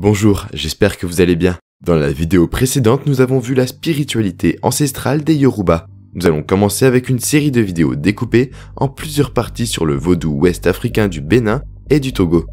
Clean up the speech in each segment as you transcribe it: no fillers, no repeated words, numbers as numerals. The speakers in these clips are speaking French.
Bonjour, j'espère que vous allez bien. Dans la vidéo précédente, nous avons vu la spiritualité ancestrale des Yoruba. Nous allons commencer avec une série de vidéos découpées en plusieurs parties sur le vaudou ouest africain du Bénin et du Togo.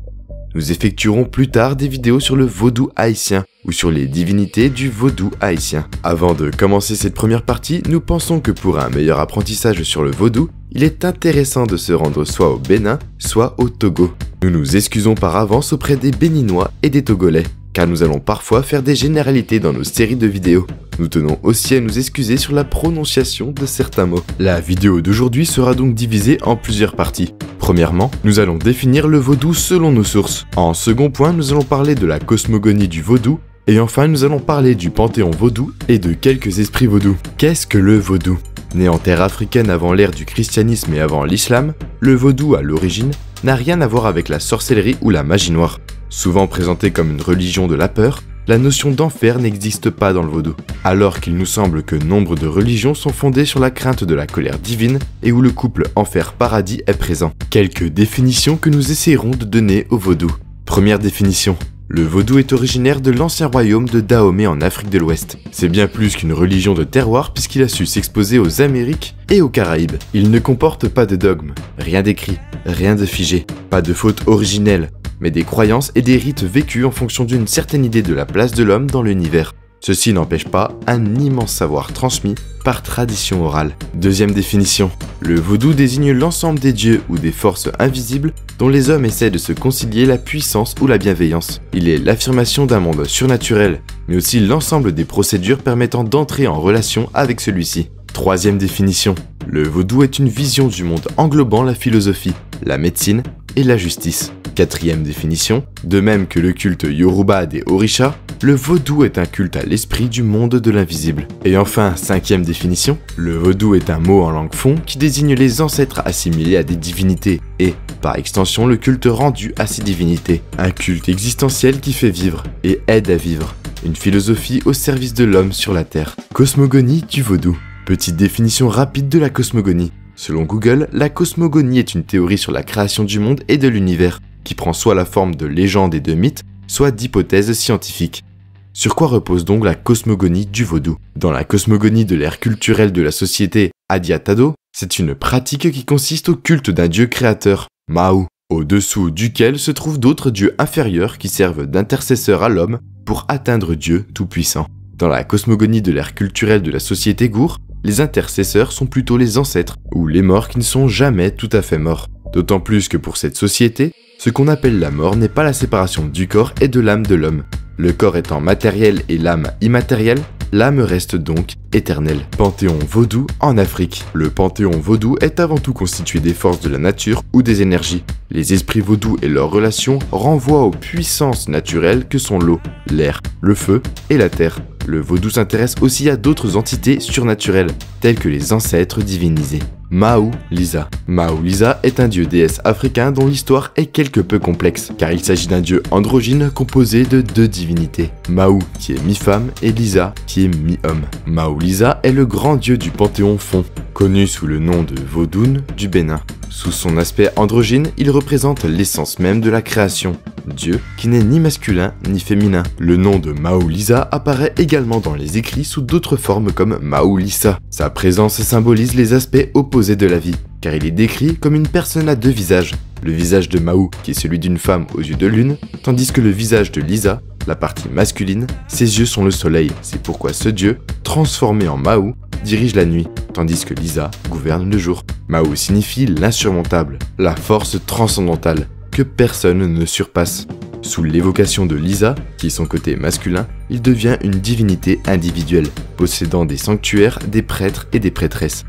Nous effectuerons plus tard des vidéos sur le vaudou haïtien ou sur les divinités du vaudou haïtien. Avant de commencer cette première partie, nous pensons que pour un meilleur apprentissage sur le vaudou, il est intéressant de se rendre soit au Bénin, soit au Togo. Nous nous excusons par avance auprès des Béninois et des Togolais, car nous allons parfois faire des généralités dans nos séries de vidéos. Nous tenons aussi à nous excuser sur la prononciation de certains mots. La vidéo d'aujourd'hui sera donc divisée en plusieurs parties. Premièrement, nous allons définir le vaudou selon nos sources. En second point, nous allons parler de la cosmogonie du vaudou. Et enfin, nous allons parler du panthéon vaudou et de quelques esprits vaudous. Qu'est-ce que le vaudou ? Né en terre africaine avant l'ère du christianisme et avant l'islam, le vaudou à l'origine n'a rien à voir avec la sorcellerie ou la magie noire. Souvent présenté comme une religion de la peur, la notion d'enfer n'existe pas dans le vaudou, alors qu'il nous semble que nombre de religions sont fondées sur la crainte de la colère divine et où le couple enfer-paradis est présent. Quelques définitions que nous essaierons de donner au vaudou. Première définition. Le vaudou est originaire de l'ancien royaume de Dahomey en Afrique de l'Ouest. C'est bien plus qu'une religion de terroir puisqu'il a su s'exposer aux Amériques et aux Caraïbes. Il ne comporte pas de dogme, rien d'écrit, rien de figé, pas de faute originelle, mais des croyances et des rites vécus en fonction d'une certaine idée de la place de l'homme dans l'univers. Ceci n'empêche pas un immense savoir transmis par tradition orale. Deuxième définition. Le vaudou désigne l'ensemble des dieux ou des forces invisibles dont les hommes essaient de se concilier la puissance ou la bienveillance. Il est l'affirmation d'un monde surnaturel, mais aussi l'ensemble des procédures permettant d'entrer en relation avec celui-ci. Troisième définition. Le vaudou est une vision du monde englobant la philosophie, la médecine et la justice. Quatrième définition. De même que le culte Yoruba des Orishas, le vaudou est un culte à l'esprit du monde de l'invisible. Et enfin, cinquième définition. Le vaudou est un mot en langue fon qui désigne les ancêtres assimilés à des divinités et, par extension, le culte rendu à ces divinités. Un culte existentiel qui fait vivre et aide à vivre. Une philosophie au service de l'homme sur la terre. Cosmogonie du vaudou. Petite définition rapide de la cosmogonie. Selon Google, la cosmogonie est une théorie sur la création du monde et de l'univers, qui prend soit la forme de légendes et de mythes, soit d'hypothèses scientifiques. Sur quoi repose donc la cosmogonie du vaudou ? Dans la cosmogonie de l'ère culturelle de la société Adiatado, c'est une pratique qui consiste au culte d'un dieu créateur, Mahu, au-dessous duquel se trouvent d'autres dieux inférieurs qui servent d'intercesseurs à l'homme pour atteindre Dieu tout-puissant. Dans la cosmogonie de l'ère culturelle de la société Gour, les intercesseurs sont plutôt les ancêtres, ou les morts qui ne sont jamais tout à fait morts. D'autant plus que pour cette société, ce qu'on appelle la mort n'est pas la séparation du corps et de l'âme de l'homme. Le corps étant matériel et l'âme immatérielle, l'âme reste donc éternelle. Panthéon vaudou en Afrique. Le panthéon vaudou est avant tout constitué des forces de la nature ou des énergies. Les esprits vaudous et leurs relations renvoient aux puissances naturelles que sont l'eau, l'air, le feu et la terre. Le vaudou s'intéresse aussi à d'autres entités surnaturelles, telles que les ancêtres divinisés. Mahu Lisa. Mahu Lisa est un dieu-déesse africain dont l'histoire est quelque peu complexe, car il s'agit d'un dieu androgyne composé de deux divinités. Mahu qui est mi-femme et Lisa qui est mi-homme. Mahu Lisa est le grand dieu du panthéon fon, connu sous le nom de Vodun du Bénin. Sous son aspect androgyne, il représente l'essence même de la création, Dieu qui n'est ni masculin ni féminin. Le nom de Mahu Lisa apparaît également dans les écrits sous d'autres formes comme Mahu Lisa. Sa présence symbolise les aspects opposés de la vie, car il est décrit comme une personne à deux visages. Le visage de Mahu qui est celui d'une femme aux yeux de lune, tandis que le visage de Lisa, la partie masculine, ses yeux sont le soleil. C'est pourquoi ce dieu, transformé en Mahu, dirige la nuit, tandis que Lisa gouverne le jour. Mahu signifie l'insurmontable, la force transcendantale, que personne ne surpasse. Sous l'évocation de Lisa, qui est son côté masculin, il devient une divinité individuelle, possédant des sanctuaires, des prêtres et des prêtresses.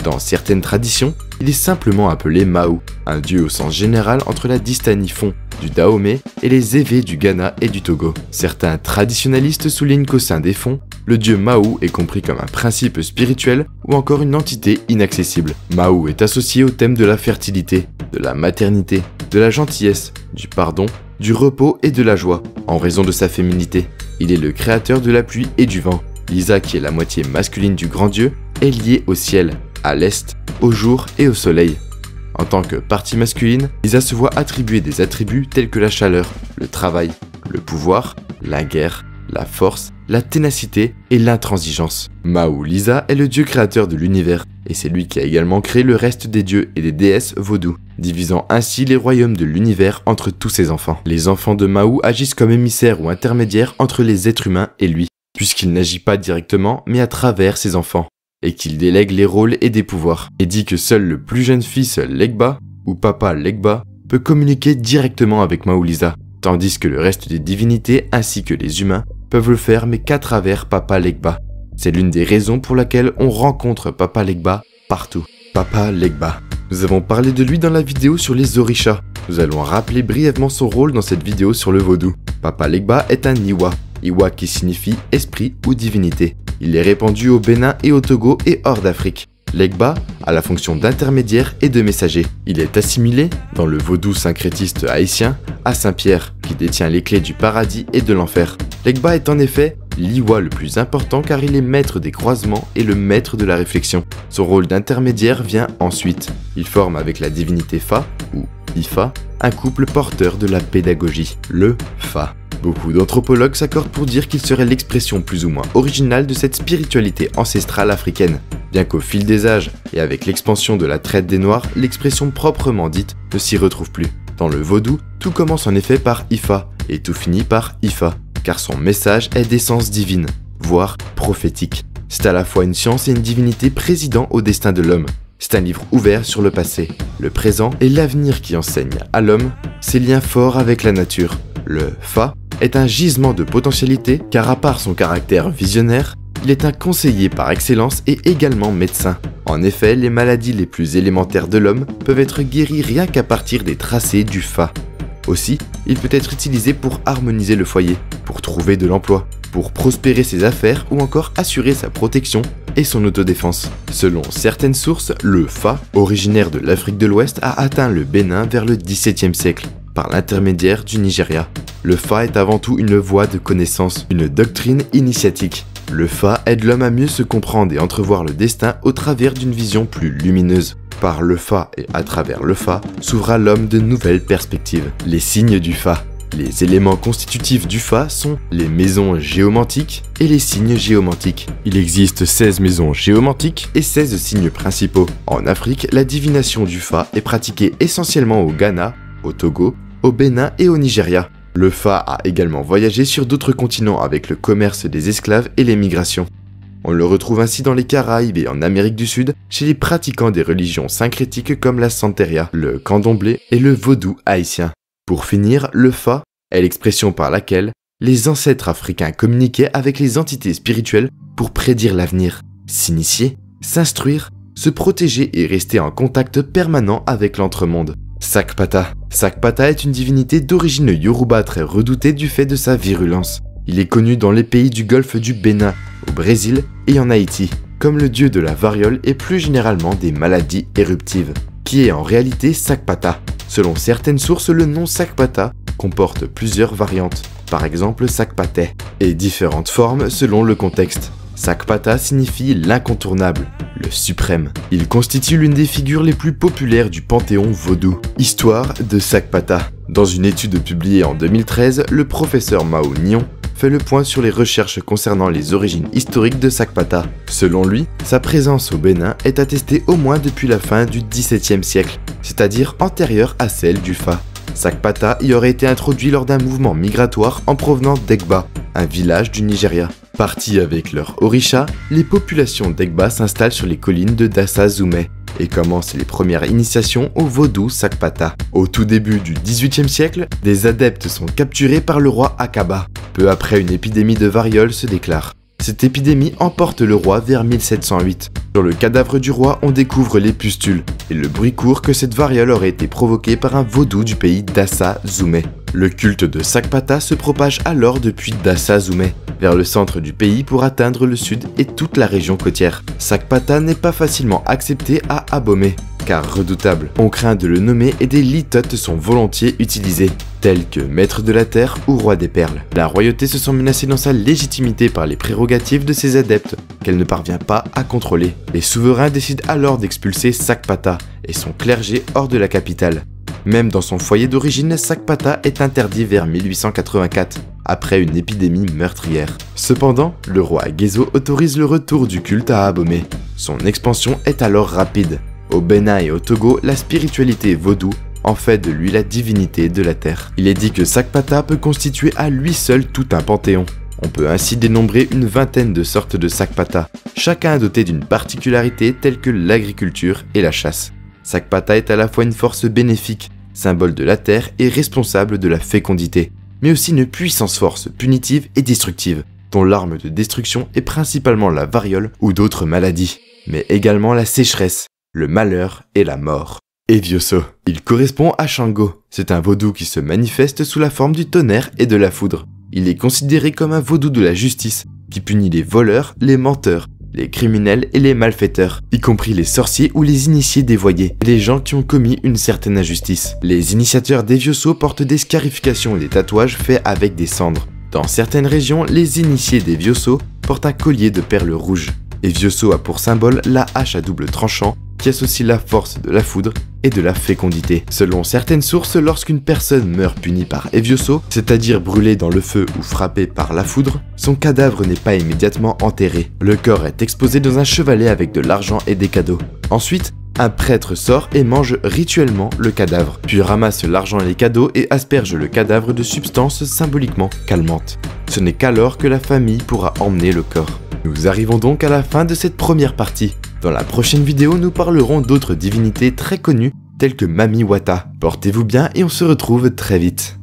Dans certaines traditions, il est simplement appelé Mahu, un dieu au sens général entre la dystanie fon du Dahomey et les Evé du Ghana et du Togo. Certains traditionalistes soulignent qu'au sein des fonds, le dieu Mahu est compris comme un principe spirituel ou encore une entité inaccessible. Mahu est associé au thème de la fertilité, de la maternité, de la gentillesse, du pardon, du repos et de la joie, en raison de sa féminité. Il est le créateur de la pluie et du vent. Lisa, qui est la moitié masculine du grand dieu, est liée au ciel, à l'est, au jour et au soleil. En tant que partie masculine, Lisa se voit attribuer des attributs tels que la chaleur, le travail, le pouvoir, la guerre, la force, la ténacité et l'intransigeance. Maou Lisa est le dieu créateur de l'univers, et c'est lui qui a également créé le reste des dieux et des déesses vaudou, divisant ainsi les royaumes de l'univers entre tous ses enfants. Les enfants de Maou agissent comme émissaires ou intermédiaires entre les êtres humains et lui, puisqu'il n'agit pas directement mais à travers ses enfants, et qu'il délègue les rôles et des pouvoirs, et dit que seul le plus jeune fils Legba, ou Papa Legba, peut communiquer directement avec Maou Lisa, tandis que le reste des divinités ainsi que les humains peuvent le faire mais qu'à travers Papa Legba. C'est l'une des raisons pour laquelle on rencontre Papa Legba partout. Papa Legba. Nous avons parlé de lui dans la vidéo sur les orishas. Nous allons rappeler brièvement son rôle dans cette vidéo sur le vaudou. Papa Legba est un Iwa. Iwa qui signifie esprit ou divinité. Il est répandu au Bénin et au Togo et hors d'Afrique. Legba a la fonction d'intermédiaire et de messager. Il est assimilé, dans le vaudou syncrétiste haïtien, à Saint-Pierre, qui détient les clés du paradis et de l'enfer. Legba est en effet l'Iwa le plus important car il est maître des croisements et le maître de la réflexion. Son rôle d'intermédiaire vient ensuite. Il forme avec la divinité Fa, ou Ifa, un couple porteur de la pédagogie, le Fa. Beaucoup d'anthropologues s'accordent pour dire qu'il serait l'expression plus ou moins originale de cette spiritualité ancestrale africaine. Bien qu'au fil des âges et avec l'expansion de la traite des Noirs, l'expression proprement dite ne s'y retrouve plus. Dans le vaudou, tout commence en effet par Ifa et tout finit par Ifa, car son message est d'essence divine, voire prophétique. C'est à la fois une science et une divinité présidant au destin de l'homme. C'est un livre ouvert sur le passé, le présent et l'avenir qui enseigne à l'homme ses liens forts avec la nature. Le Fa est un gisement de potentialité car à part son caractère visionnaire, il est un conseiller par excellence et également médecin. En effet, les maladies les plus élémentaires de l'homme peuvent être guéries rien qu'à partir des tracés du Fa. Aussi, il peut être utilisé pour harmoniser le foyer, pour trouver de l'emploi, pour prospérer ses affaires ou encore assurer sa protection et son autodéfense. Selon certaines sources, le Fa, originaire de l'Afrique de l'Ouest, a atteint le Bénin vers le XVIIe siècle, par l'intermédiaire du Nigeria. Le Fa est avant tout une voie de connaissance, une doctrine initiatique. Le Fa aide l'homme à mieux se comprendre et entrevoir le destin au travers d'une vision plus lumineuse. Par le Fa et à travers le Fa, s'ouvre à l'homme de nouvelles perspectives. Les signes du Fa. Les éléments constitutifs du Fa sont les maisons géomantiques et les signes géomantiques. Il existe 16 maisons géomantiques et 16 signes principaux. En Afrique, la divination du Fa est pratiquée essentiellement au Ghana, au Togo, au Bénin et au Nigeria. Le Fa a également voyagé sur d'autres continents avec le commerce des esclaves et les migrations. On le retrouve ainsi dans les Caraïbes et en Amérique du Sud chez les pratiquants des religions syncrétiques comme la Santeria, le candomblé et le vaudou haïtien. Pour finir, le Fa est l'expression par laquelle les ancêtres africains communiquaient avec les entités spirituelles pour prédire l'avenir, s'initier, s'instruire, se protéger et rester en contact permanent avec l'entremonde. Sakpata. Sakpata est une divinité d'origine yoruba très redoutée du fait de sa virulence. Il est connu dans les pays du golfe du Bénin, au Brésil et en Haïti, comme le dieu de la variole et plus généralement des maladies éruptives, qui est en réalité Sakpata. Selon certaines sources, le nom Sakpata comporte plusieurs variantes, par exemple Sakpaté, et différentes formes selon le contexte. Sakpata signifie l'incontournable, le suprême. Il constitue l'une des figures les plus populaires du panthéon vaudou. Histoire de Sakpata. Dans une étude publiée en 2013, le professeur Mao Nion fait le point sur les recherches concernant les origines historiques de Sakpata. Selon lui, sa présence au Bénin est attestée au moins depuis la fin du XVIIe siècle, c'est-à-dire antérieure à celle du Fa. Sakpata y aurait été introduit lors d'un mouvement migratoire en provenance d'Egba, un village du Nigeria. Partis avec leur orisha, les populations d'Egba s'installent sur les collines de Dassa Zoumé et commencent les premières initiations au vaudou Sakpata. Au tout début du XVIIIe siècle, des adeptes sont capturés par le roi Akaba. Peu après, une épidémie de variole se déclare. Cette épidémie emporte le roi vers 1708. Sur le cadavre du roi, on découvre les pustules, et le bruit court que cette variole aurait été provoquée par un vaudou du pays Dassa Zoumé. Le culte de Sakpata se propage alors depuis Dassa Zoumé vers le centre du pays pour atteindre le sud et toute la région côtière. Sakpata n'est pas facilement accepté à Abomey, car redoutable. On craint de le nommer et des litotes sont volontiers utilisés. tels que maître de la terre ou roi des perles. La royauté se sent menacée dans sa légitimité par les prérogatives de ses adeptes, qu'elle ne parvient pas à contrôler. Les souverains décident alors d'expulser Sakpata et son clergé hors de la capitale. Même dans son foyer d'origine, Sakpata est interdit vers 1884, après une épidémie meurtrière. Cependant, le roi Gezo autorise le retour du culte à Abomey. Son expansion est alors rapide. Au Bénin et au Togo, la spiritualité vaudou en fait de lui la divinité de la terre. Il est dit que Sakpata peut constituer à lui seul tout un panthéon. On peut ainsi dénombrer une vingtaine de sortes de Sakpata, chacun doté d'une particularité telle que l'agriculture et la chasse. Sakpata est à la fois une force bénéfique, symbole de la terre et responsable de la fécondité, mais aussi une puissance force punitive et destructive, dont l'arme de destruction est principalement la variole ou d'autres maladies, mais également la sécheresse, le malheur et la mort. Evioso. Il correspond à Shango. C'est un vaudou qui se manifeste sous la forme du tonnerre et de la foudre. Il est considéré comme un vaudou de la justice, qui punit les voleurs, les menteurs, les criminels et les malfaiteurs, y compris les sorciers ou les initiés dévoyés, et les gens qui ont commis une certaine injustice. Les initiateurs d'Evioso portent des scarifications et des tatouages faits avec des cendres. Dans certaines régions, les initiés d'Evioso portent un collier de perles rouges. Evioso a pour symbole la hache à double tranchant qui associe la force de la foudre et de la fécondité. Selon certaines sources, lorsqu'une personne meurt punie par Evioso, c'est-à-dire brûlée dans le feu ou frappée par la foudre, son cadavre n'est pas immédiatement enterré. Le corps est exposé dans un chevalet avec de l'argent et des cadeaux. Ensuite, un prêtre sort et mange rituellement le cadavre, puis ramasse l'argent et les cadeaux et asperge le cadavre de substances symboliquement calmantes. Ce n'est qu'alors que la famille pourra emmener le corps. Nous arrivons donc à la fin de cette première partie. Dans la prochaine vidéo, nous parlerons d'autres divinités très connues telles que Mami Wata. Portez-vous bien et on se retrouve très vite.